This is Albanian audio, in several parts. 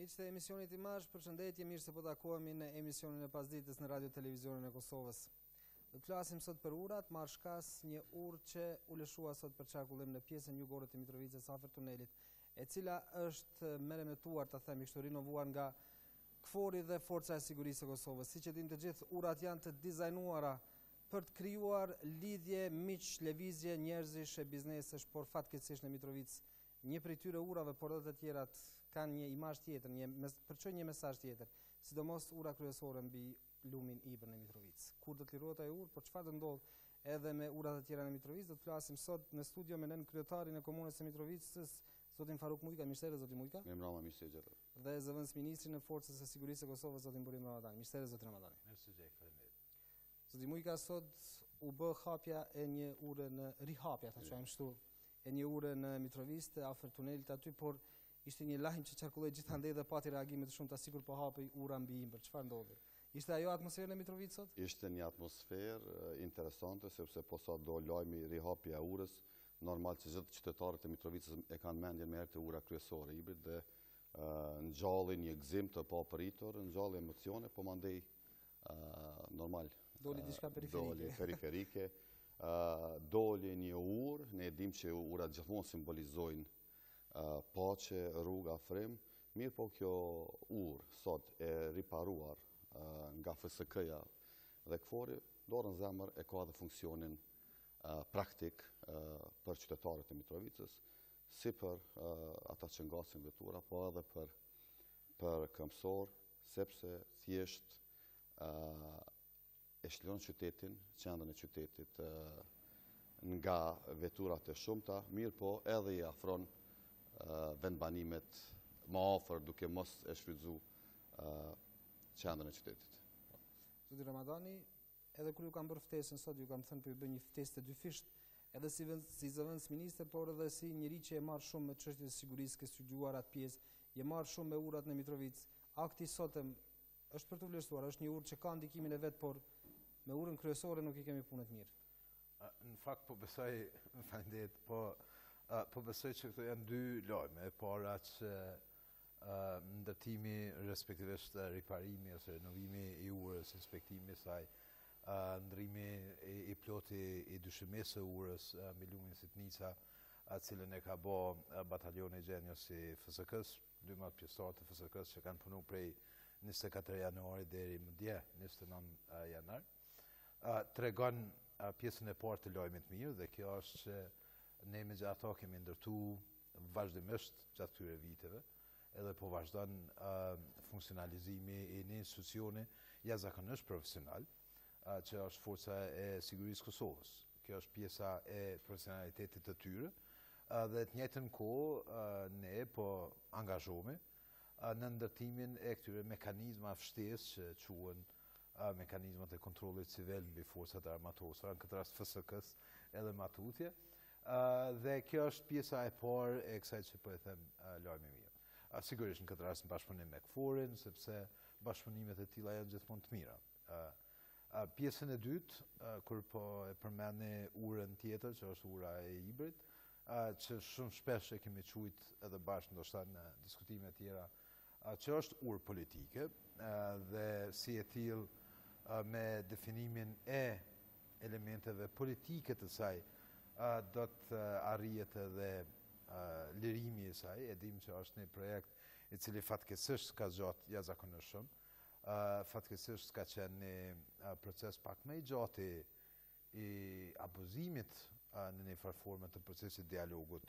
Miqtë të emisionit Imazhi, përshëndetje, mirë se po takohemi në emisionin e pasdites në Radio Televizionin e Kosovës. Do të flasim sot për urat, marrë shkas një urë që u lëshua sot për qarkullim në pjesën jugore të Mitrovicës afër tunelit, e cila është merremetuar, të themi kështu, rinovuar nga KFOR-i dhe Forca e Sigurisë së Kosovës. Siç e dinë të gjithë, urat janë të dizajnuara për të krijuar lidhje, miq, lëvizje njerëzish e biznesesh, por fatkeqësisht në Mitrovicë një prej tyre urave, por edhe të tjerat kanë një imazh tjetër, përçojnë një mesazh tjetër, sidomos ura kryesore mbi lumin Ibër në Mitrovicë. Kur do të lirohet ai urë, por çfarë do ndodh edhe me urat e tjera në Mitrovicë, do të flasim sot në studio me nën kryetarin e komunës së Mitrovicës, zotin Faruk Mujka. Mirësere, zoti Mujka. Mirëmbrëma, mirëse. Dhe zëvendës ministrin e Forcës së Sigurisë së Kosovës, zotin Burim Ramazani. Mirësere, zoti Ramazani. Mirëse, faleminderit. Zoti Mujka, sot u bë hapja e një ure në Rihapet, ta quajmë kështu, e një ure në Mitrovicë afër tunelit aty, por ishte një lajm që qarkulloi gjithandej dhe pati reagime të shumta, sikur po hapej ura mbi Imër. Çfarë ndodhi? Ishte ajo atmosferë në Mitrovicë sot? Ishte një atmosferë interesante, sepse po sa do lajmi rihapja e urës, normal që gjithë qytetarët e Mitrovicës e kanë mendjen me herë të ura kryesore Ibrit dhe ngjalli një gëzim të papëritur, ngjalli emocione, po mandej normal doli diçka periferike. Doli një urë, ne dim që urat gjithmonë simbolizojnë paqe, rrugë, afrim, mirë po kjo urë sot e riparuar nga FSK-ja dhe KFOR-i, dorën zemër e ka dhe funksionin praktik për qytetarët e Mitrovicës, si për ata që ngasin vetura, po edhe për këmbësor, sepse thjesht e shlon qytetin, qendrën e qytetit nga veturat e shumta, mirë po edhe i afron vendbanimet më afër duke mos e shfrytzu qendrën e qytetit. Zoti Ramazani, edhe kur ju kam bërë ftesën sot, ju kam thënë për ju bëj një ftesë të dyfisht, edhe si zëvendës ministër, por edhe si njëri që e marr shumë me çështjet e sigurisë, ke studiuar atë pjesë, je marr shumë me urat në Mitrovicë. Akti sotëm është për të vlerësuar, është një urë që ka ndikimin e vet, por me urën kryesore nuk i kemi punët mirë. Në fakt po besoj, faleminderit, po besoj që këto janë dy lajme. E para që ndërtimi, respektivisht riparimi ose renovimi i urës, inspektimi i saj, ndrimi i ploti i dyshimesë së urës mbi lumin Sitnica, cilën e ka bë bataljoni i gjenjos i FSK-s, 12 pjesëtarë të FSK-s që kanë punu prej 24 janari deri më dje, 29 janar, tregon pjesën e parë të lajmit mirë, dhe kjo është që ne me gjatë kemi ndërtu vazhdimisht gjatë këtyre viteve, edhe po vazhdon funksionalizimi i një institucioni jashtëzakonisht profesional, që është Forca e Sigurisë Kosovës. Kjo është pjesa e profesionalitetit të tyre, dhe të njëjtën kohë ne po angazhohemi në ndërtimin e këtyre mekanizma ftesë që quhen mekanizmat e kontrollit civil mbi forcat e armatosura, në këtë rast FSK-s edhe matutje, dhe kjo është pjesa e parë e kësaj që po e them lajmi mirë. Sigurisht në këtë rast në bashkëpunim me KFOR-in, sepse bashkëpunimet e tilla janë gjithmonë të mira. Pjesën e dytë, kur po e përmendni urën tjetër, që është ura e Ibrit, që shumë shpesh e kemi quajt edhe bashkë ndoshta në diskutime të tjera, që është urë politike, dhe si e tillë me definimin e elementeve politike të saj, do të arrijet edhe lirimi i saj. E dim që është një projekt i cili fatkeqësisht ka gjatë jashtëzakonisht shumë, fatkeqësisht ka qenë një proces pak më i gjatë i abuzimit në një farë forme të procesit dialogut,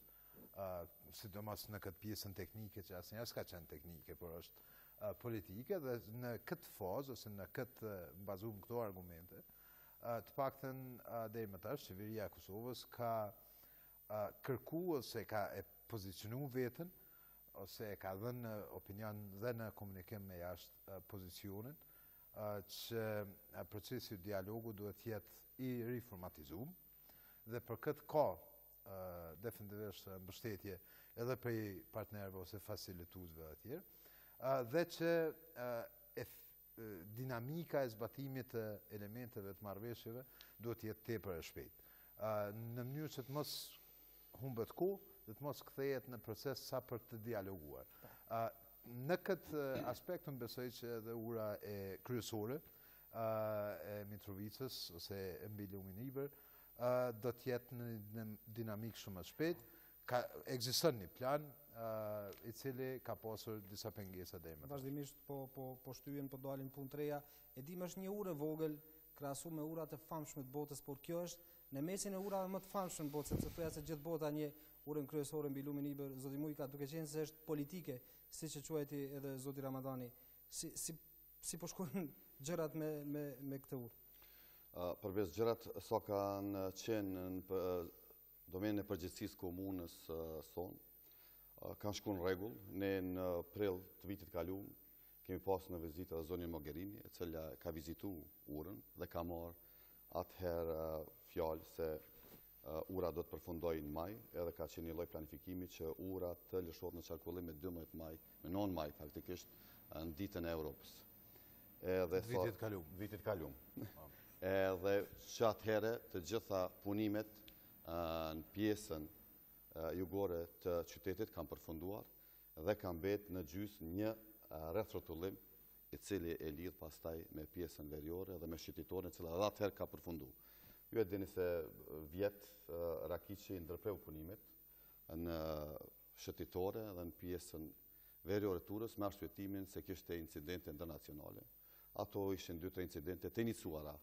sidomos në këtë pjesën teknike që asnjëherë s'ka qenë teknike, por është politike, dhe në këtë fazë ose në këtë bazuar këto argumente, të paktën deri më tash qeveria e Kosovës ka kërkuar ose ka e pozicionu veten ose e ka dhënë opinion dhe në komunikim me jashtë pozicionin që procesi i dialogut duhet të jetë i riformatizuar, dhe për këtë ka definitivisht mbështetje edhe prej partnerëve ose facilituesve të tjerë, dhe që dinamika e zbatimit të elementeve të marrëveshjeve duhet të jetë tepër e shpejtë, në mënyrë që të mos humbet kohë dhe të mos kthehet në proces sa për të dialoguar. Në këtë aspekt unë besoj që edhe ura e kryesore e Mitrovicës ose e mbi lumin Iber do të jetë në dinamik shumë më shpejt. Ekziston një plan i cili ka pasur disa pengesa deri më. Vazhdimisht po shtyhen, po dalin punë të reja. E dim është një urë e vogël krahasuar me urat e famshme të botës, por kjo është në mesin e urave më të famshme në botë, sepse thoya se gjithë bota një urën kryesore mbi lumin Iber, zoti Mujka, duke qenë se është politike, siç e quajti edhe zoti Ramadani. Si po shkojnë gjërat me këtë urë? Përveç gjërat sa kanë qenë në domenën e përgjegjësisë komunës sonë, kanë shkuar në rregull. Ne në prill të vitit kaluar kemi pasur në vizitë edhe zonin Mogherini, e cila ka vizituar urën dhe ka marrë atëherë fjalë se ura do të përfundojë në maj, edhe ka qenë një lloj planifikimi që ura të lëshohet në qarkullim me 12 maj, me 9 maj faktikisht në ditën e Europës. Vitit kaluar. Edhe që atëherë të gjitha punimet në pjesën jugore të qytetit kanë përfunduar dhe kanë mbetë në gjysmë një rrethrotullim i cili e lidh pastaj me pjesën veriore dhe me shqyrtitoren e cila edhe atëherë ka përfunduar. Ju e dini se vjet Rakiqi ndërpreu punimet në shëtitore dhe në pjesën veriore të urës me arsyetimin se kishte incidente ndërnacionale. Ato ishin 2-3 incidente të iniciuara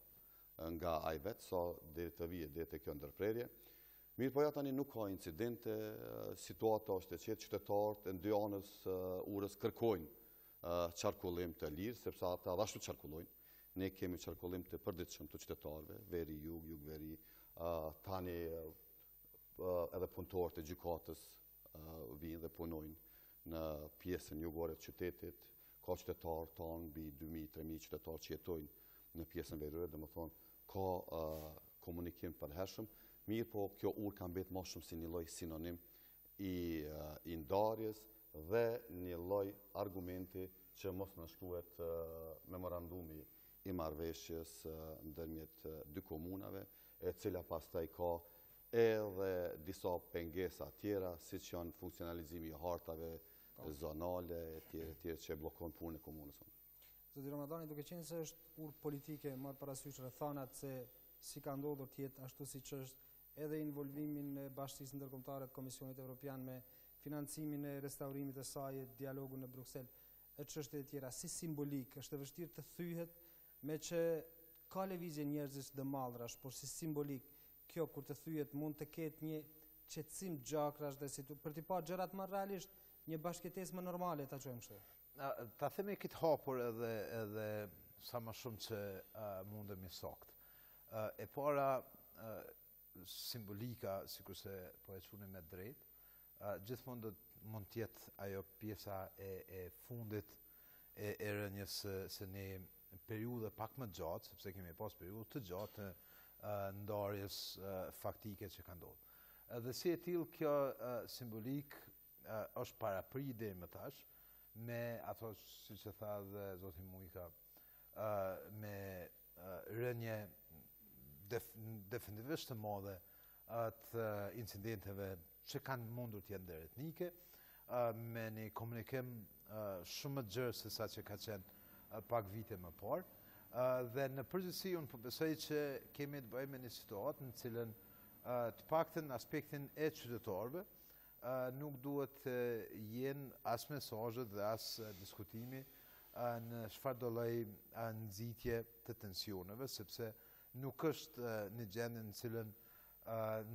nga ai vet, sa deri të vijë deri te kjo ndërprerje. Mirë, po ja tani nuk ka incidente, situata është e qetë, qytetarët e dy anës urës kërkojnë qarkullim të lirë, sepse ata ashtu qarkullojnë. Ne kemi qarkullim të përditshëm të qytetarëve, veri jug, jug veri, tani edhe punëtorët e gjykatës vinë dhe punojnë në pjesën jugore të qytetit. Ka qytetarë tonë, mbi 2.000-3.000 qytetarë që jetojnë në pjesën veriore, domethënë ka komunikim përhershëm. Mirë, po kjo urë ka mbetë më shumë si një lloj sinonim i ndarjes dhe një lloj argumenti që mos nënshkruhet memorandumi i marrëveshjes ndërmjet dy komunave, e cila pastaj ka edhe disa pengesa tjera, siç janë funksionalizimi i hartave zonale e tjera që bllokon punën e komunës. Zoti Ramadani, duke qenë se është urë politike, marr parasysh rrethanat se si ka ndodhur të jetë ashtu siç është, edhe involvimin e Bashkisë Ndërkombëtare të Komisionit Evropian me financimin e restaurimit të saj, dialogun në Bruksel, e çështje të tjera, si simbolik është e vështirë të thyhet, me që ka lëvizje njerëzish të mallrash, por si simbolik kjo kur të thyhet mund të ketë një qetësim gjakrash dhe për të parë gjërat më realisht, një bashkëtesë më normale, ta quajmë kështu. Ta themi këtë hapur edhe sa më shumë që mundemi sakt. E para simbolika, sikurse po e qunim me drejt, gjithmonë mund të jetë ajo pjesa e fundit e rënjes se në periudhë pak më gjatë, sepse kemi pas periudhë të gjatë ndarjes faktike që ka ndodhur. Dhe si e tillë kjo simbolik është paraprit deri më tash me ato siç e tha dhe zoti Mujka, me rënje definitivisht të madhe të incidenteve që kanë mundur të jenë ndëretnike, me një komunikim shumë më gjerë se sa që ka qenë pak vite më parë. Dhe në përgjithësi unë po besoj që kemi të bëjmë me një situatë në cilën të paktën aspektin e qytetarëve nuk duhet të jenë as mesazhet dhe as diskutimi në çfarëdo lloj nxitje të tensioneve, sepse nuk është një gjendje në cilën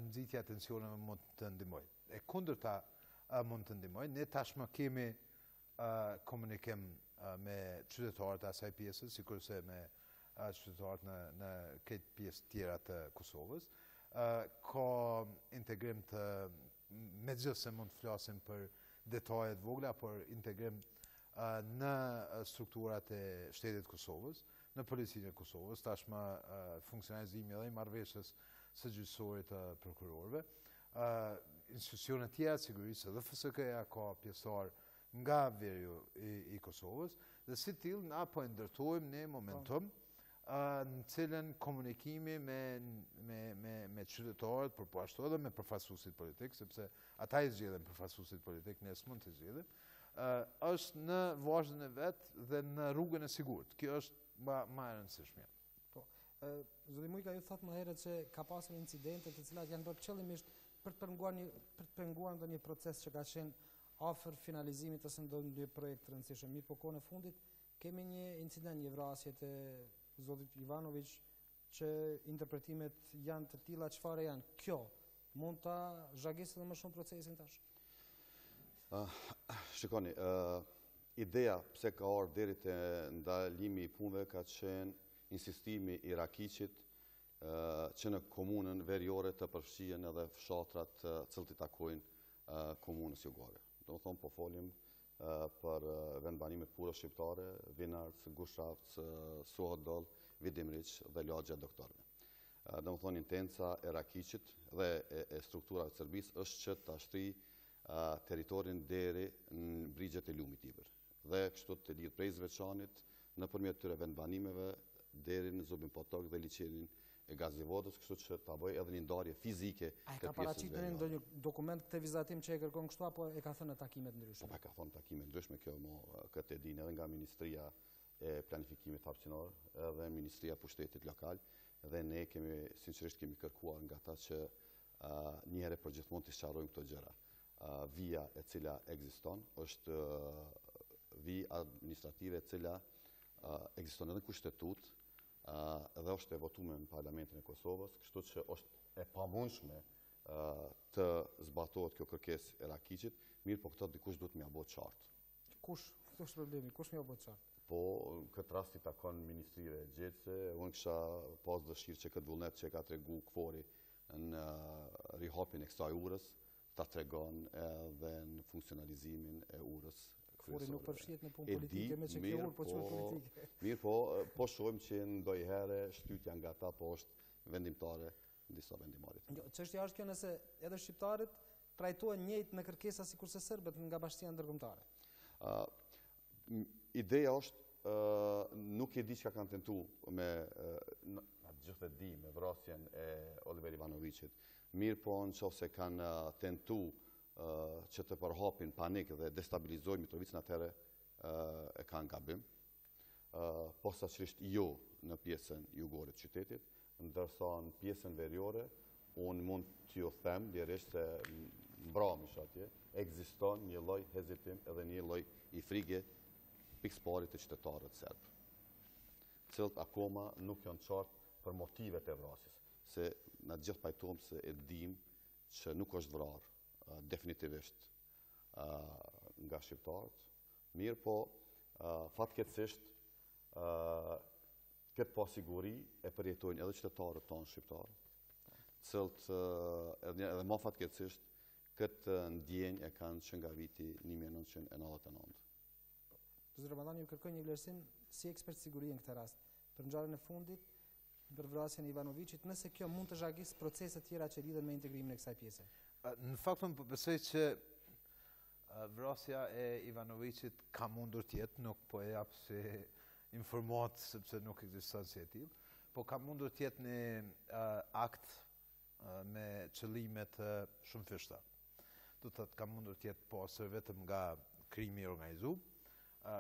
nxitja e tensioneve mund të ndihmojë. E kundërta mund të ndihmojë. Ne tashmë kemi komunikim me qytetarët e asaj pjese, sikurse me qytetarët në këtë pjesë tjera të Kosovës. Ka integrim të megjithëse mund të flasim për detajet vogla, por integrim në strukturat e shtetit Kosovës, në policinë e Kosovës, tashmë funksionalizimi dhe i marrëveshjes së gjyqësorit të prokurorëve. Institucionet tjera të sigurisë dhe FSK-ja ka pjesëtar nga veriu i Kosovës, dhe si tillë na po e ndërtojmë në momentum në cilën komunikimi me qytetarët, por po ashtu edhe me përfaqësuesit politik, sepse ata i zgjedhin përfaqësuesit politik, ne s'mund të zgjedhim, është në vazhdën e vetë dhe në rrugën e sigurt. Kjo është ma e rëndësishme. Po, Zoti Mujka, ju thotë më herët që ka pasur incidente të cilat janë bërë qëllimisht për të penguar ndonjë proces që ka qenë afër finalizimit ose ndonjë projekt të rëndësishëm. Mirë, po kohën e fundit kemi një incident, një vrasje të zotit Ivanović, që interpretimet janë të tilla çfarë janë. Kjo mund ta zhagësë edhe më shumë procesin tash? Shikoni, ideja pse ka ardhur deri te ndalimi i punëve ka qenë insistimi i Rakiqit që në komunën veriore të përfshihen edhe fshatrat cilët i takojnë komunës jugore. Domethënë po folim për vendbanimet pura shqiptare, Vinarc, Gushavc, Suhodol, Vidimriq dhe lagja doktorëve. Domethënë intenca e Rakiqit dhe e strukturave të Serbisë është që ta shtrijë territorin deri në brigjet e lumit Ibër. Dhe kështu të lidh prej Zveçanit nëpërmjet këtyre vendbanimeve deri në Zubin Potok dhe liçenin e Gazivodës, kështu që ta bëj edhe një ndarje fizike. A ka paraqitur ndonjë dokument këtë vizatim që e kërkon kështu apo e ka thënë në takime të ndryshme? Po, ka thënë takime të ndryshme, kjo këtë e dinë edhe nga Ministria e Planifikimit Hapësinor edhe Ministria e Pushtetit Lokal, dhe ne sinqerisht kemi kërkuar nga ata që një herë për gjithmonë të sqarojmë këto gjëra. Via e cila ekziston është vijë administrative e cila ekziston edhe në kushtetut dhe është e votuar në Parlamentin e Kosovës, kështu që është e pamundshme të zbatohet kjo kërkesë e Rakiqit, mirë po këtë dikush duhet m'ia bëjë qartë. Kush? Kjo është problemi, kush m'ia bëjë qartë? Po, në këtë rast i takon Ministrive e Gjetse, unë kisha pas dëshirë që këtë vullnet që ka tregu Kvori në rihapin e kësaj urës, ta tregon edhe në funksionalizimin e urës. Kvori nuk përfshihet në punë politike me që kjo urë po quhet politike. Mirë po shohim që ndonjëherë shtytja nga ata po është vendimtare në disa vendimarit. Çështja është kjo nëse edhe shqiptarët trajtohen njëjtë në kërkesa sikurse serbët nga bashkia ndërkombëtare. Ideja është nuk e di çka kanë tentuar me gjithë e di me vrasjen e Oliver Ivanovićit. Mirë po nëse kanë tentuar që të përhapin panik dhe destabilizojnë Mitrovicën, atëherë e kanë gabim. Posaçërisht jo në pjesën jugore të qytetit, ndërsa në pjesën veriore unë mund t'ju them direkt se mbramish atje ekziston një lloj hezitim edhe një lloj i frige pikësparit të qytetarët serb, cilët akoma nuk janë qartë për motivet e vrasjes, se na gjithë pajtohem se e dim që nuk është vrarë definitivisht nga shqiptarët, mirë po fatkeqësisht këtë pasiguri e përjetojnë edhe qytetarët tonë shqiptarë, cilët edhe më fatkeqësisht këtë ndjenjë e kanë që nga viti 1999. Zoti Ramadani ju kërkoj një vlerësim si ekspert sigurie në këtë rast për ngjarjen e fundit për vrasjen e Ivanovićit, nëse kjo mund të zhagis procese të tjera që lidhen me integrimin e kësaj pjese. Në fakt unë besoj që vrasja e Ivanovićit ka mundur të jetë, nuk po e jap si informat sepse nuk ekziston si e tillë, po ka mundur të jetë një akt me qëllime të shumëfishta. Do të thotë ka mundur të jetë pasur vetëm nga krimi i organizuar,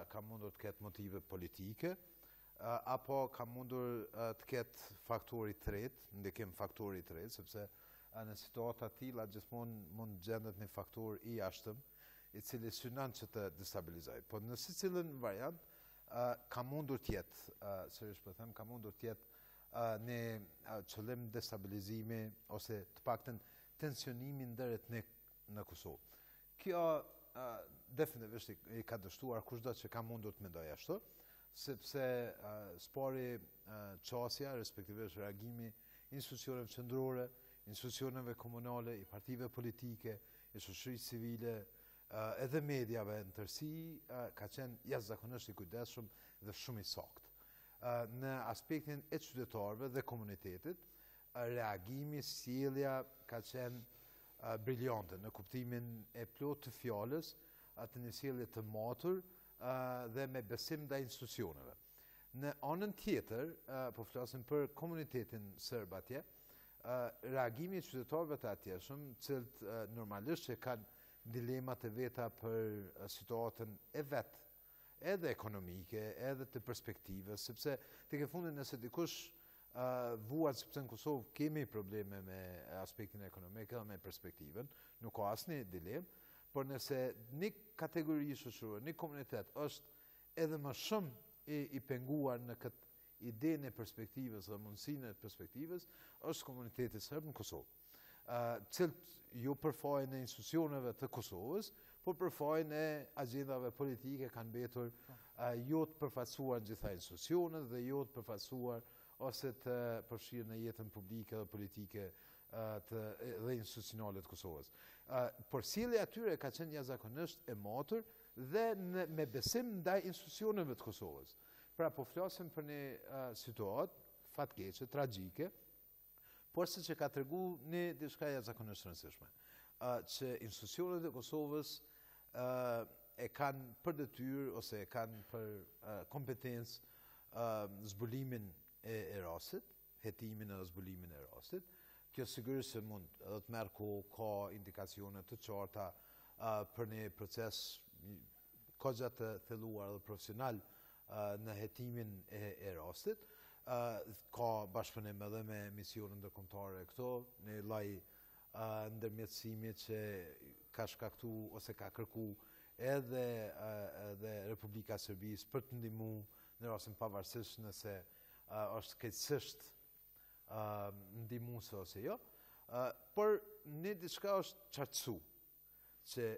ka mundur të ketë motive politike, apo ka mundur të ketë faktori tretë, ndikim faktori tretë, sepse në situata të tilla gjithmonë mund gjendet një faktor i jashtëm, i cili synon që të destabilizojë. Po në secilin variant ka mundur të jetë, seriozisht po them, ka mundur të jetë një qëllim destabilizimi ose të paktën tensionimi ndërreth në Kosovë. Kjo definitivisht i ka dështuar kushdo që ka mundur të mendojë ashtu, sepse spori çësia, respektivisht reagimi institucioneve qendrore, institucioneve komunale, i partive politike, i shoqërisë civile, edhe mediave në tërësi, ka qenë jashtëzakonisht i kujdesshëm dhe shumë i saktë. Në aspektin e qytetarëve dhe komunitetit, reagimi, sjellja ka qenë briljante në kuptimin e plotë të fjalës, atë një sjellje të matur dhe me besim ndaj institucioneve. Në anën tjetër, po flasim për komunitetin serb atje, reagimi i qytetarëve të atjeshëm, cilët normalisht që kanë dilemat e veta për situatën e vetë, edhe ekonomike, edhe të perspektivës, sepse të ke fundin nëse dikush vuat sepse në Kosovë kemi probleme me aspektin ekonomik edhe me perspektivën, nuk ka asnjë dilemë, por nëse një kategori shoqërore, një komunitet është edhe më shumë i penguar në këtë idenë e perspektivës dhe mundësinë e perspektivës, është komuniteti serb në Kosovë. Cilët jo përfajnë e institucioneve të Kosovës, por përfajnë e agjendave politike kanë betur jo të përfaqësuar në gjitha institucionet dhe jo të përfaqësuar ose të përfshirë në jetën publike dhe politike dhe institucionale të Kosovës. Por sjellja e tyre ka qenë jashtëzakonisht e matur dhe me besim ndaj institucioneve të Kosovës. Pra po flasim për një situatë fatkeqe, tragjike, por se që ka tregu një diçka jashtëzakonisht rëndësishme, që institucionet e Kosovës e kanë për detyrë ose e kanë për kompetencë zbulimin e rastit, hetimin edhe zbulimin e rastit. Kjo sigurisht se mund edhe të merr kohë, ka indikacione të qarta për një proces kogja të thelluar dhe profesional në hetimin e rastit. Ka bashkëpunim edhe me misionin ndërkombëtare këto, një lloj ndërmjetësimi që ka shkaktu ose ka kërku edhe Republika e Serbisë për të ndihmuar në rastin pavarësisht nëse është keqësisht ndihmuese ose jo, por një diçka është qartësu që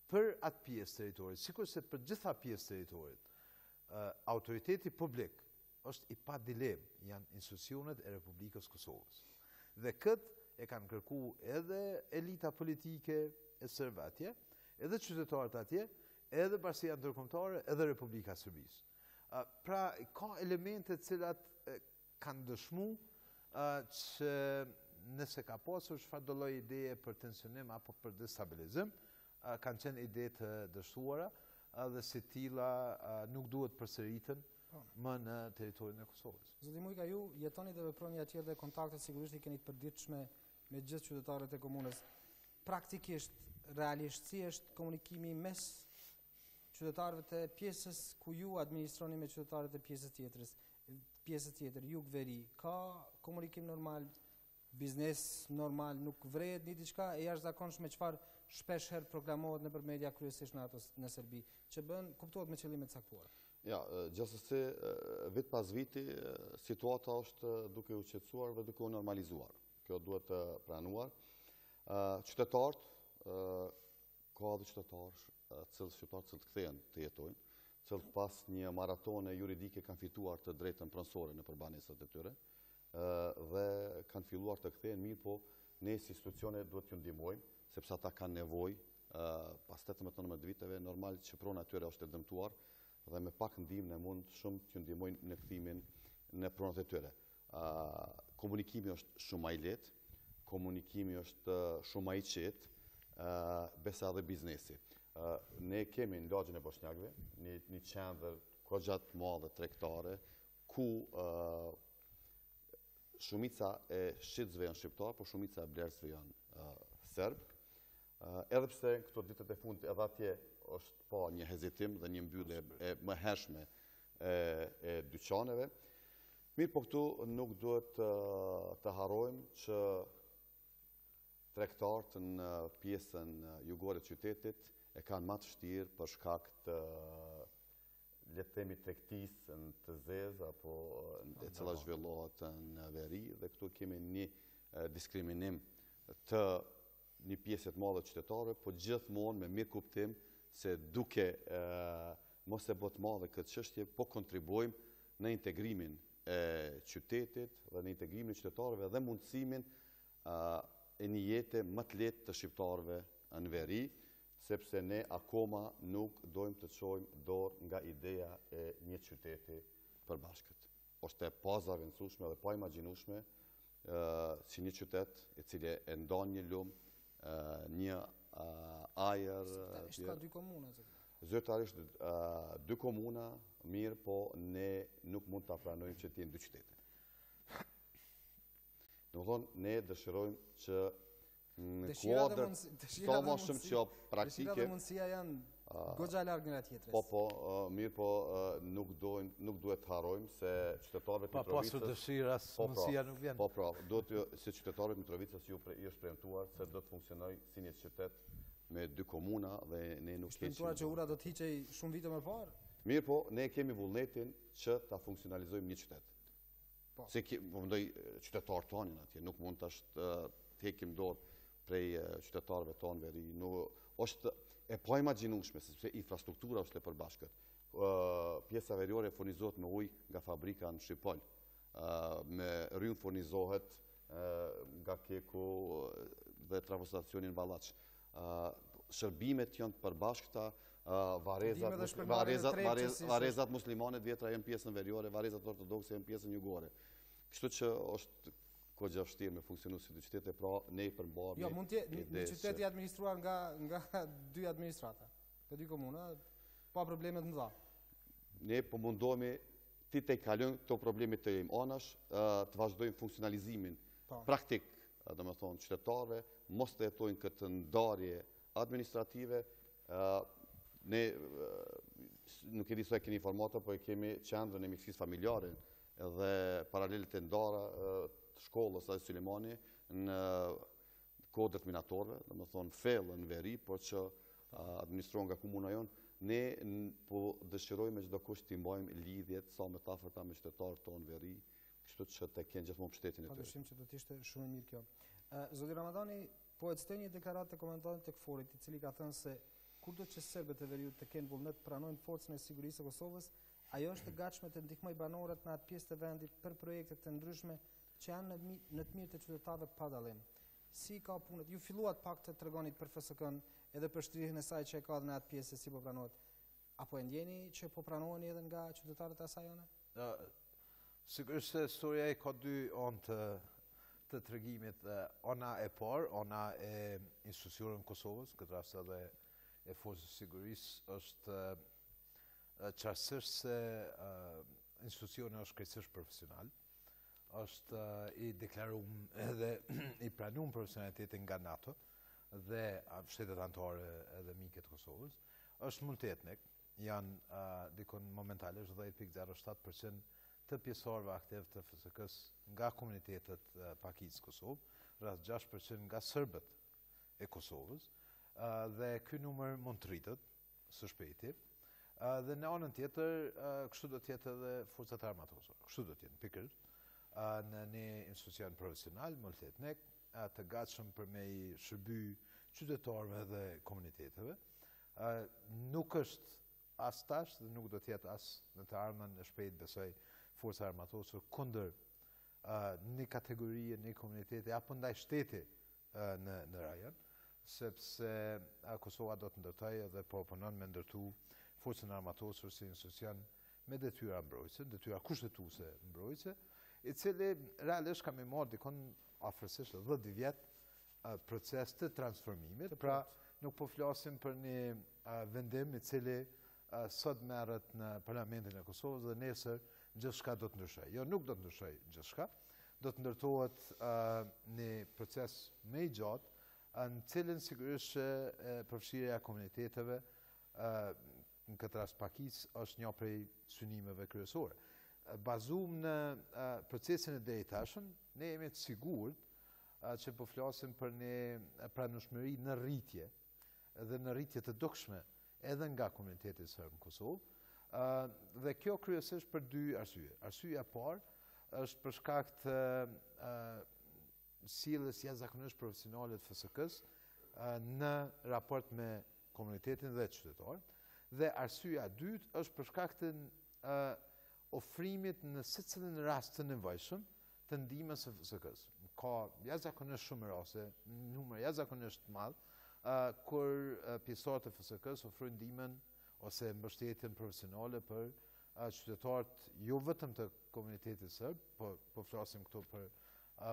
për atë pjesë të territorit, sikurse për gjitha pjesë të territorit, autoriteti publik është i pa dilemë, janë institucionet e Republikës Kosovës. Dhe këtë e kanë kërku edhe elita politike e serbe atje, edhe qytetarët atje, edhe Bashkia Ndërkombëtare, edhe Republika e Serbisë. Pra, ka elemente cilat kanë dëshmu që nëse ka pasur çfarë do lloj ideje për tensionim apo për destabilizim, kanë qenë ide të dështuara dhe si tilla nuk duhet përsëriten më në territorin e Kosovës. Zoti Mujka, ju jetoni dhe veproni atje dhe kontaktet sigurisht i keni të përditshme me gjithë qytetarët e komunës. Praktikisht, realisht, si është komunikimi mes qytetarëve të pjesës ku ju administroni me qytetarët e pjesës tjetër, jug-veri, ka komunikim normal, biznes normal, nuk vrehet një diçka e jashtëzakonshme çfarë shpesh herë proklamohet nëpër media kryesisht në Serbi, që bën kuptohet me qëllime të caktuara. Ja, gjithsesi vit pas viti situata është duke u qetësuar dhe duke u normalizuar. Kjo duhet të pranuar. Qytetarët, ka edhe qytetarë, shqiptarë që të kthehen të jetojnë, që pas një maratone juridike kanë fituar të drejtën pronësore në përbanesat e tyre dhe kanë filluar të kthehen, mirë po ne si institucione duhet t'ju ndihmojmë, sepse ata kanë nevojë pas 18-19 viteve, normal që prona e tyre është e dëmtuar dhe me pak ndihmë ne mund shumë t'ju ndihmojnë në kthimin në pronat e tyre. Komunikimi është shumë më i lehtë, komunikimi është shumë më i qetë, besa dhe biznesi. Ne kemi në lagjën e Bosnjakëve një qendër goxhat të madhe tregtare ku shumica e shitësve janë shqiptar, por shumica e blerësve janë serb. Edhe pse këto ditët e fundit edhe atje është pa një hezitim dhe një mbyllje e mëhershme e dyqaneve. Mirë po këtu nuk duhet të harrojmë që tregtarët në pjesën jugore të qytetit e kanë më të vështirë për shkak të le të themi tregtisë të zezë apo e cila zhvillohet në veri dhe këtu kemi një diskriminim të një pjesë të madhe të qytetarëve, po gjithmonë me mirë kuptim se duke mos e bë të madhe këtë çështje, po kontribuojmë në integrimin e qytetit dhe në integrimin e qytetarëve dhe mundësimin e një jete më të lehtë të shqiptarëve në veri, sepse ne akoma nuk dojmë të çojmë dorë nga ideja e një qyteti përbashkët. Është e pazaventësueshme dhe pa imagjinueshme si një qytet i cili e ndon një lum, një ajër. Zyrtarisht ka 2 komuna. Zyrtarisht 2 komuna, mirë, po ne nuk mund ta pranojmë që të jenë 2 qytete. Do të thonë, ne dëshirojmë që në kuadrë, sa më shumë që praktike... Dëshira dhe mundësia janë goxha largë nga tjetrës. Mirë po, nuk duhet të harojmë se qytetarëve të Mitrovicës... Pasur dëshiras, mundësia nuk vjen. Se qytetarëve të Mitrovicës ju është premtuar se do të funksionoj si një qytet me 2 komuna dhe ne nuk keqim... Shpentuar që ura do të hiqej shumë vite më parë? Mirë po, ne kemi vullnetin që ta funksionalizojmë një qytet. Se mendoj qytetarë tonin atje, nuk mund të hekim dorë prej qytetarëve tonë veri. është e pa imagjinueshme, sepse infrastruktura është e përbashkët. Pjesa veriore furnizohet me ujë nga fabrika në Shqipël. Me rrymë furnizohet nga Keku dhe trafostacioni në Ballaç. Shërbimet janë të përbashkëta, varezat muslimane vjetra janë pjesën veriore, varezat ortodokse janë pjesën jugore. Kështu që është kogja vështirë me funksionu si dy qytete, pra ne i përmbarë... Jo, mund të një qytet i administruar nga 2 administrata, të 2 komuna, pa problemet mëdha. Ne po mundohemi ti të i kalojmë këto problemet të jemi anash, të vazhdojmë funksionalizimin praktik, dhe me thonë, qytetarëve, mos të jetojnë këtë ndarje administrative. Ne, nuk e di sa e keni informata, po e kemi qendrën e miksis familjare dhe paralelit e ndara të shkollës dhe Sulemani në kodët minatorëve, dhe me thonë fellën veri, por që administruan nga komuna jonë. Ne po dëshirojmë me çdo kusht të mbajmë lidhjet sa më të afërta me qytetarët tonë veri, kështu që të kenë gjithmonë mbështetjen e tyre. Padyshim që do të ishte shumë e mirë kjo. Zoti Ramadani, po e citoj një deklaratë të komentantit të Forit, i cili ka thënë se kurdo që serbët e veriut të kenë vullnet pranojnë forcën e sigurisë së Kosovës, ajo është e gatshme të ndihmojë banorët në atë pjesë të vendit për projekte të ndryshme që janë në të mirë të qytetarëve pa dallim. Si ka punët? Ju filluat pak të tregonit për FSK-n edhe për shtrihen e saj që e ka në atë pjesë si po pranohet. Apo e ndjeni që po pranoheni edhe nga qytetarët e asaj jone? Sigurisht se historia e ka 2 anë të tregimit. Ona e parë, ona e institucioneve të Kosovës, këtë rast edhe e forcës sigurisë, është qartësisht se institucioni është krejtësisht profesional, është i deklaruar edhe i pranuar profesionalitetin nga NATO dhe shtetet anëtare edhe mike të Kosovës, është multietnik, janë dikon momentalisht 10.07% të pjesëmarrëve aktiv të FSK-s nga komunitetet pakicë Kosovë, rreth 6% nga serbët e Kosovës, dhe ky numër mund të rritet së shpejti. Dhe në anën tjetër, kështu do të jetë edhe forcat armatosore. Kështu do të jetë pikërisht në një institucion profesional, multietnik, të gatshëm për me i shërby qytetarëve dhe komuniteteve. Nuk është as tash dhe nuk do të jetë as në të ardhmen e shpejt besoj forca armatosore kundër një kategorie, një komuniteti apo ndaj shteti në rajon, sepse Kosova do të ndërtojë dhe proponon me ndërtu forcën armatosur si institucion me detyra mbrojtëse, detyra kushtetuese mbrojtëse, i cili realisht ka me marrë dikon afërsisht 10 vjet proces të transformimit, pra nuk po flasim për një vendim i cili sot merret në Parlamentin e Kosovës dhe nesër gjithçka do të ndryshojë. Jo, nuk do të ndryshojë gjithçka, do të ndërtohet një proces më i gjatë, në cilin sigurisht që përfshirja e komuniteteve në këtë rast pakicë është një prej synimeve kryesore. Bazuar në procesin e drejtashëm, ne jemi të sigurt që po flasim për një pranueshmëri në rritje dhe në rritje të dukshme edhe nga komuniteti serb në Kosovë, dhe kjo kryesisht për 2 arsye. Arsyeja e parë është për shkak të sjelljes jashtëzakonisht profesionale të FSK-s në raport me komunitetin dhe qytetarët, dhe arsyeja e dytë është për shkak të ofrimit në secilin rast të nevojshëm të ndihmës së FSK-s. Ka jashtëzakonisht shumë raste, numër jashtëzakonisht të madh, kur pjesëtarët e FSK-s ofrojnë ndihmën ose mbështetjen profesionale për qytetarët jo vetëm të komunitetit serb, po flasim këtu për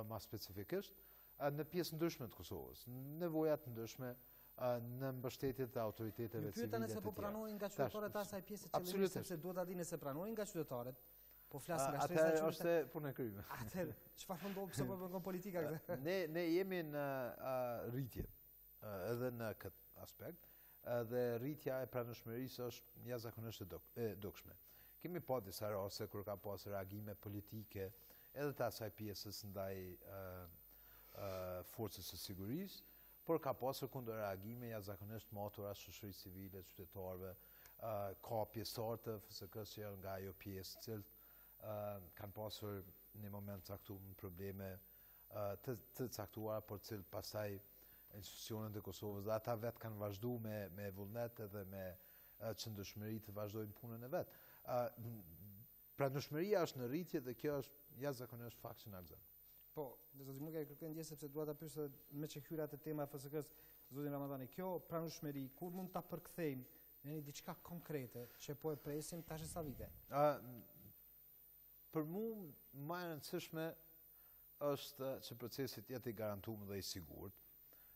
ma specifikisht, në pjesë ndryshme të Kosovës, nevojat ndryshme në mbështetjet të autoriteteve civile të tjera. Ju pyeta nëse po pranohen nga qytetarët asaj pjese qendrore, sepse duhet ta dini se pranohen nga qytetarët, Po flasë nga shtresa Atëherë është punë e kryme. Atëherë, çfarë po ndodh pse po bën politika këtë? Ne jemi në rritje edhe në këtë aspekt, dhe rritja e pranueshmërisë është jashtëzakonisht e dukshme. Kemi pa disa raste kur ka pas reagime politike edhe të asaj pjesës ndaj forcës së sigurisë, por ka pasur kundër reagime jashtëzakonisht matura shoqërisë civile, qytetarëve, ka pjesëtar të FSK-s që janë nga ajo pjesë, cilët kanë pasur në moment caktuar probleme të caktuara, por cilët pastaj institucionet e Kosovës dhe ata vetë kanë vazhdu me vullnet edhe me qëndrueshmëri të vazhdojnë punën e vetë. Pranueshmëria është në rritje dhe kjo është jashtëzakonisht fakt që na gëzon. Po, zoti Muka e kërkoj ndjesë sepse dua ta pyes me që hyrat e tema e FSK-s, zotin Ramadani, kjo pranueshmëri kur mund ta përkthejmë në një diçka konkrete që po e presim tash sa vite? Për mua më e rëndësishme është që procesi të jetë i garantuar dhe i sigurt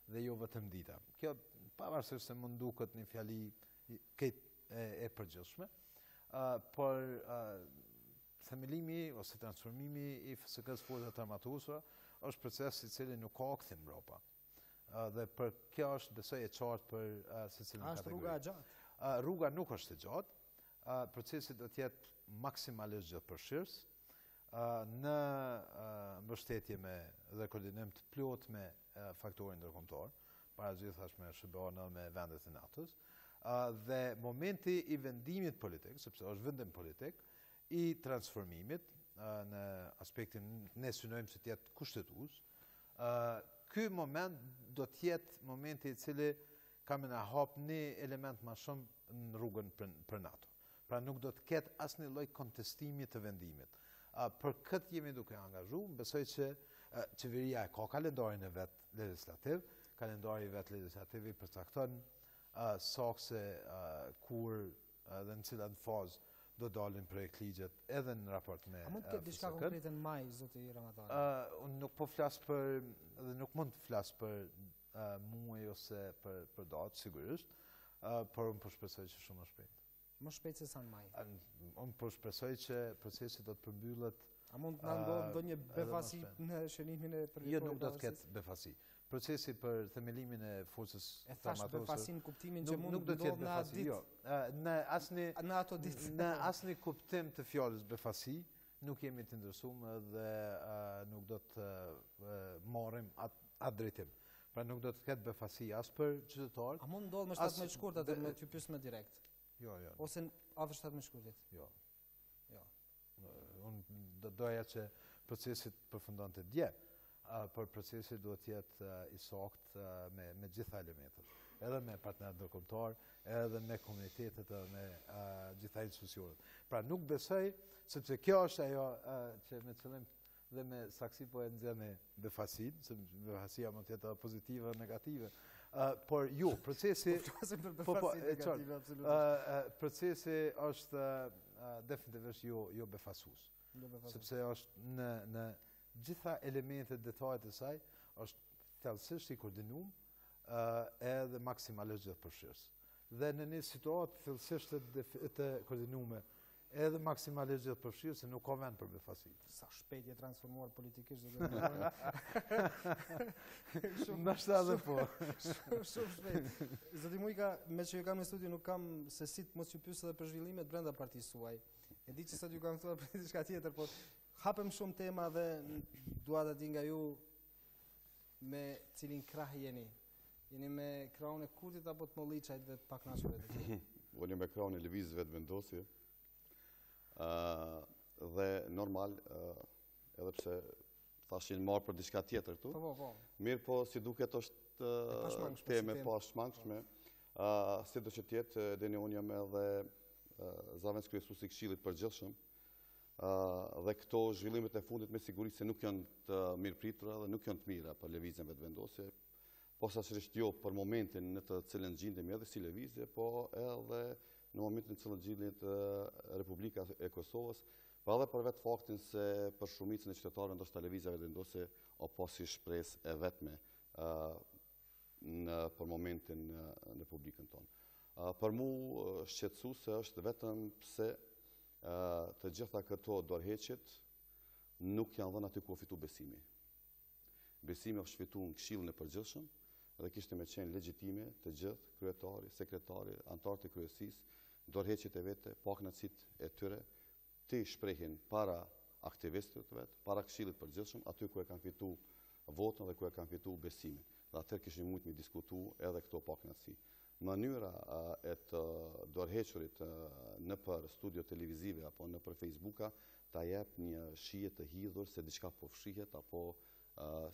dhe jo vetëm dita. Kjo pavarësisht se mund duket një fjali e përgjithshme, por themelimi ose transformimi i FSK-s forcat armatuese është proces i cili nuk ka kthim mbrapa. Dhe për kjo është besoj e qartë për secilin kategori. Është rruga e gjatë? Rruga nuk është e gjatë. Procesi do të jetë maksimalisht gjithëpërfshirës në mbështetje dhe koordinim të plot me faktorin ndërkombëtar, paragjithashme me SBA-n me vendet e NATO-s. Dhe momenti i vendimit politik, sepse është vendim politik, i transformimit në aspektin ne synojmë që të jetë kushtetues, ky moment do të jetë momenti i cili ka me na hap një element më shumë në rrugën për NATO. Pra nuk do të ketë asnjë lloj kontestimi të vendimit. Për këtë jemi duke angazhuar, besoj që qeveria ka kalendarin e vet legislativ, kalendari i vet legislativ i përcakton sakse kur dhe në cilat fazë do dalin projekt ligjet edhe në raport me A mund të ketë diçka konkrete në maj, zoti Ramadani? Unë nuk po flas për dhe nuk mund të flas për muaj ose për datë sigurisht, por unë po shpresoj që shumë më shpejt. Më shpejt se sa në maj. Unë po shpresoj që procesi do të përmbyllet. A mund të na ndodhë ndonjë befasi në shënimin e përvitorit? Jo, nuk do të ketë befasi. Procesi për themelimin e forcës e thash befasin kuptimin që mund të ndodhë në atë ditë. Jo, në ato ditë. Në asnjë kuptim të fjalës befasi nuk jemi të interesuar dhe nuk do të marrim atë drejtim. Pra nuk do të ketë befasi as për qytetarët. A mund ndodhë me 17 shkurt atë me t'ju pyes më direkt? Jo. Ose afër 17 shkurtit? Jo. Unë doja që procesi të përfundonte dje. Por procesi duhet të jetë i saktë me gjitha elementet, edhe me partnerët ndërkombëtar, edhe me komunitetet edhe me gjitha institucionet. Pra nuk besoj, sepse kjo është ajo që me qëllim dhe me saksi po e nxjerr me befasin, se befasia mund të jetë pozitive dhe negative. Por jo, procesi procesi është definitivisht jo befasues. Sepse është në gjitha elementet detajet e saj është thellësisht i koordinuar edhe maksimalisht gjithëpërfshirës. Dhe në një situatë thellësisht të koordinuar edhe maksimalisht gjithëpërfshirës, se nuk ka vend për befasi. Sa shpejt je transformuar politikisht Ndoshta edhe po. Shumë shpejt. Zoti Mujka, me që ju kam në studio nuk kam se si të mos ju pyes edhe për zhvillimet brenda partisë suaj. E di që sot ju kam thënë për diçka tjetër, por hapëm shumë tema dhe dua ta di nga ju me cilin krah jeni. Jeni me krahun e Kurtit apo të Molliçajt dhe të pakënaqurve të tjerë? Unë me krahun e lëvizjeve të vendosje. Dhe normal, edhe pse thashin marr për diçka tjetër këtu. Po. Mirë, po si duket është temë pashmangshme. Sido që të jetë, deni unë jam edhe zavendës kryesuesi i Këshillit Përgjithshëm. Dhe këto zhvillimet e fundit me siguri se nuk janë të mirëpritura dhe nuk janë të mira për lëvizjen vetëvendosje, posaçërisht jo për momentin në të cilën gjendemi edhe si lëvizje, po edhe në momentin në cilën gjendet Republika e Kosovës, pa edhe për vetë faktin se për shumicën e qytetarëve ndoshta lëvizja vetëvendosje o pasi shpresë e vetme për momentin në Republikën tonë. Për mu shqetësuese është vetëm pse të gjitha këto dorëheqjet nuk janë dhënë aty ku fitu besimi. Besimi është fitu në Këshillin e Përgjithshëm dhe kishte me qenë legjitime të gjithë kryetari, sekretari, antarët e kryesisë, dorëheqjet e vete, pakënaqësitë e tyre të shprehin para aktivistëve të vetë, para Këshillit të Përgjithshëm, aty ku e kanë fitu votën dhe ku e kanë fitu besimin. Dhe atëherë kishim mujtë me diskutu edhe këto pakënaqësi. Mënyra e të dorëhequrit në për studio televizive apo në për Facebooka ta jep një shije të hidhur se diçka po fshihet apo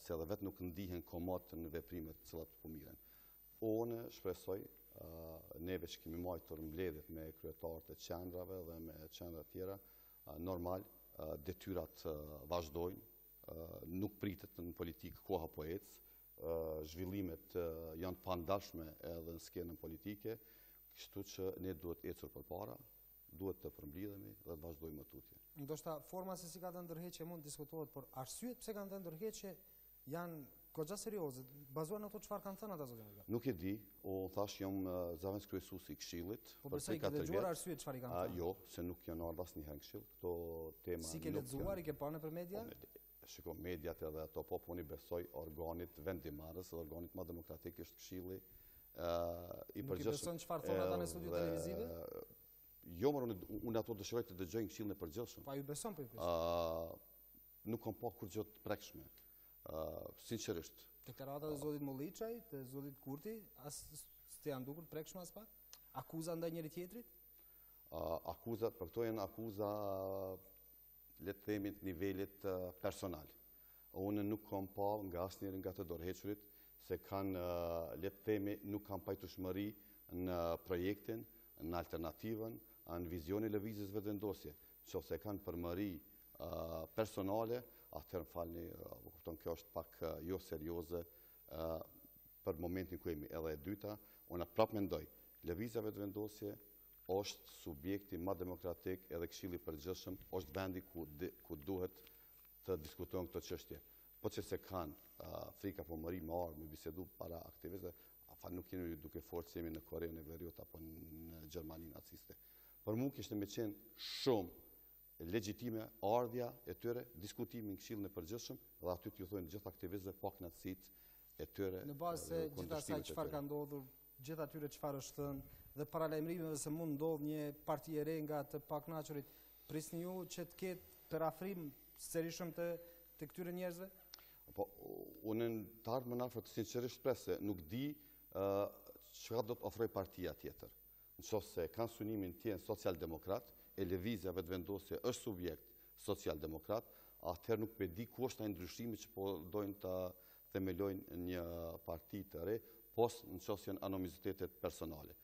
se edhe vetë nuk ndihen komod në veprimet të cilat po miren. Unë shpresoj neve që kemi majtur mbledhjet me kryetarët e qendrave dhe me qendra tjera, normal, detyrat vazhdojnë, nuk pritet në politikë koha po ecë, zhvillimet janë pandashme edhe në skenën politike, kështu që ne duhet ecur përpara, duhet të përmblidhemi dhe të vazhdojmë tutje. Ndoshta forma se si ka të ndërheqje mund diskutohet, por arsyet pse kanë të ndërheqje janë goxha serioze, bazuar në ato çfarë kanë thënë ata zotë. Nuk e di, unë thash jam zavendës kryesuesi i Këshillit. Po besoj ke dëgjuar arsyet çfarë kanë thënë? Jo, se nuk janë ardhur asnjëherë në Këshill. Këto tema si ke lexuar, i ke parë nëpër media? Shiko, mediat edhe ato, po unë i besoj organit vendimarrës dhe organit më demokratik është Këshilli i Përgjithshëm. Nuk i beson çfarë thonë ata në studio televizive? Jo, unë ato dëshiroj të dëgjoj në Këshillin e Përgjithshëm. Pa ju beson për i beson? Nuk kam pa kur gjë të prekshme. Sinqerisht. Deklaratat e zotit Molliçaj, të zotit Kurti, as të janë dukur të prekshme as pak? Akuza ndaj njëri tjetrit? Akuzat, për këto janë akuza le të themi të nivelit personal. Unë nuk kam pa nga asnjëri nga të dorëhequrit se kanë, le të themi, nuk kanë pajtueshmëri në projektin, në alternativën, në vizionin e lëvizjes vetëvendosje. Nëse kanë përmëri personale, atëherë më falni, kupton, kjo është pak jo serioze për momentin ku jemi. Edhe e dyta, unë prapë mendoj, lëvizja vetëvendosje është subjekti më demokratik edhe Këshilli i Përgjithshëm është vendi ku duhet të diskutojnë këto çështje. Po që se kanë frika po mëri me armë, me bisedu para aktivistëve, nuk jemi duke forcë se jemi në Korenë e Veriut apo në Gjermani naciste. Për mua kishte me qenë shumë legjitime ardhja e tyre, diskutimi në Këshillin e Përgjithshëm dhe aty t'ju thonë gjithë aktivistëve pakënaqësitë e tyre. Në bazë se gjithë asaj çfarë ka ndodhur, gjithë atyre çfarë është thënë dhe paralajmërimeve se mund ndodh një parti e re nga të pakënaqurit, prisni ju që të ketë parafrim sërish të këtyre njerëzve? Po, unë të ardhmë në afër të sinqerisht presë, nuk di çka do të ofroj partia tjetër. Nëse kanë synimin të jenë social-demokrat, e lëvizja vetëvendosje është subjekt social-demokrat, atëherë nuk e di ku është ai ndryshimi që po dojnë të themelojnë një parti të re, pos nëse janë anomizitetet personale.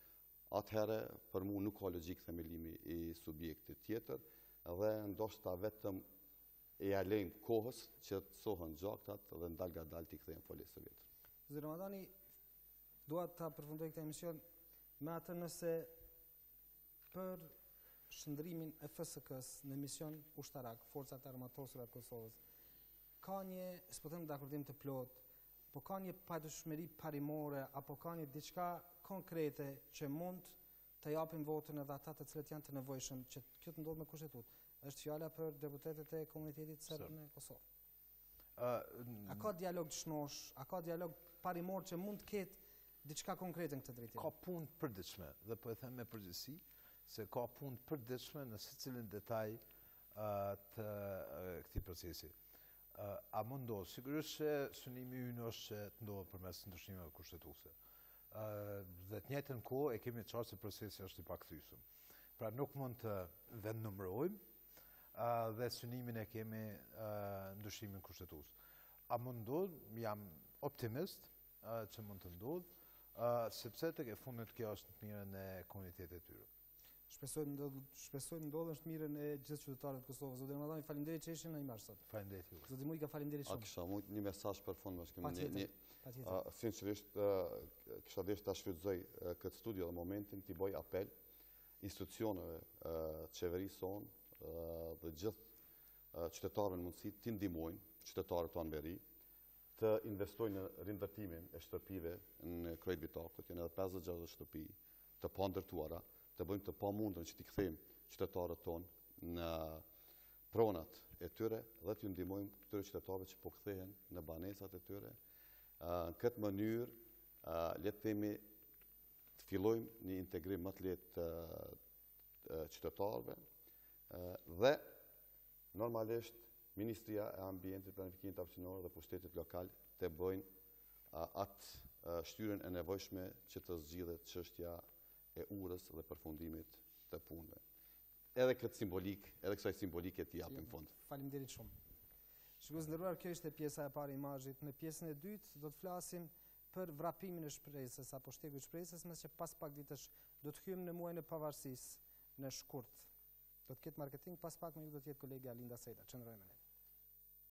Atëherë, për mu nuk ka logjik themelimi i subjektit tjetër dhe ndoshta vetëm e alejmë kohës që të sohen gjaktat dhe ndal nga dal t'i kthejmë foljes së vjetër. Zoti Ramadani, dua ta përfundoj këtë emision me atë nëse për shndrimin e FSK-s në mision ushtarak, Forcat Armatosura të Kosovës, ka një, s'po them dakordim të plot, po ka një pajtueshmëri parimore apo ka një diçka konkrete që mund të japin votën edhe ata të cilët janë të nevojshëm që kjo të ndodhë me kushtetutë. Është fjala për deputetët e komunitetit serb në Kosovë. A ka dialog të shnosh, a ka dialog parimor që mund të ketë diçka konkrete në këtë drejtim? Ka punë të përditshme dhe po e them me përgjithësi se ka punë të përditshme në secilin detaj të këtij procesi. A mund ndodhë? Sigurisht që synimi ynë është që të ndodhë përmes ndryshimeve kushtetuese. Dhe të njëjtën kohë e kemi qartë se procesi është i pakthyesëm. Pra nuk mund të vendnumërojmë dhe synimin e kemi ndryshimin kushtetues. A mund ndodhë? Jam optimist që mund të ndodhë, sepse tek e fundit kjo është në mirën e komunitetit tyre. Shpresoj ndodhën në mirën e gjithë qytetarëve të Kosovës. Zoti Ramadani, faleminderit që ishin në Imazh sot. Faleminderit ju. Zoti Mujka, faleminderit shumë. Kisha një mesazh për fund, Patjetër. Sinqerisht kisha dëshirë ta shfrytëzoj këtë studio dhe momentin t'i bëj apel institucioneve qeverisë sonë dhe gjithë qytetarëve në mundësi t'i ndihmojnë qytetarët tonë veri të investojnë në rindërtimin e shtëpive në krejt vitakut, janë edhe 50-60 shtëpi të pandërtuara, të bëjmë të pamundën që t'i kthejmë qytetarët tonë në pronat e tyre dhe t'ju ndihmojmë këtyre qytetarëve që po kthehen në banesat e tyre. Në këtë mënyrë, le të themi, të fillojmë një integrim më të lehtë qytetarëve dhe normalisht Ministria e Ambientit, Planifikimit Hapësinor dhe Pushtetit Lokal të bëjnë atë shtyrën e nevojshme që të zgjidhet çështja e urës dhe përfundimit të punëve. Edhe kësaj simbolike të japim fond. Faleminderit shumë. Shikues nderuar, kjo ishte pjesa e parë e Imazhit. Në pjesën e dytë do të flasim për vrapimin e shpresës apo shtegu i shpresës, mes që pas pak ditësh do të hyjmë në muajin e pavarësisë në shkurt. Do të ketë marketing, pas pak me ju do të jetë kolegja Linda Sejta. Qëndrojmë me ne.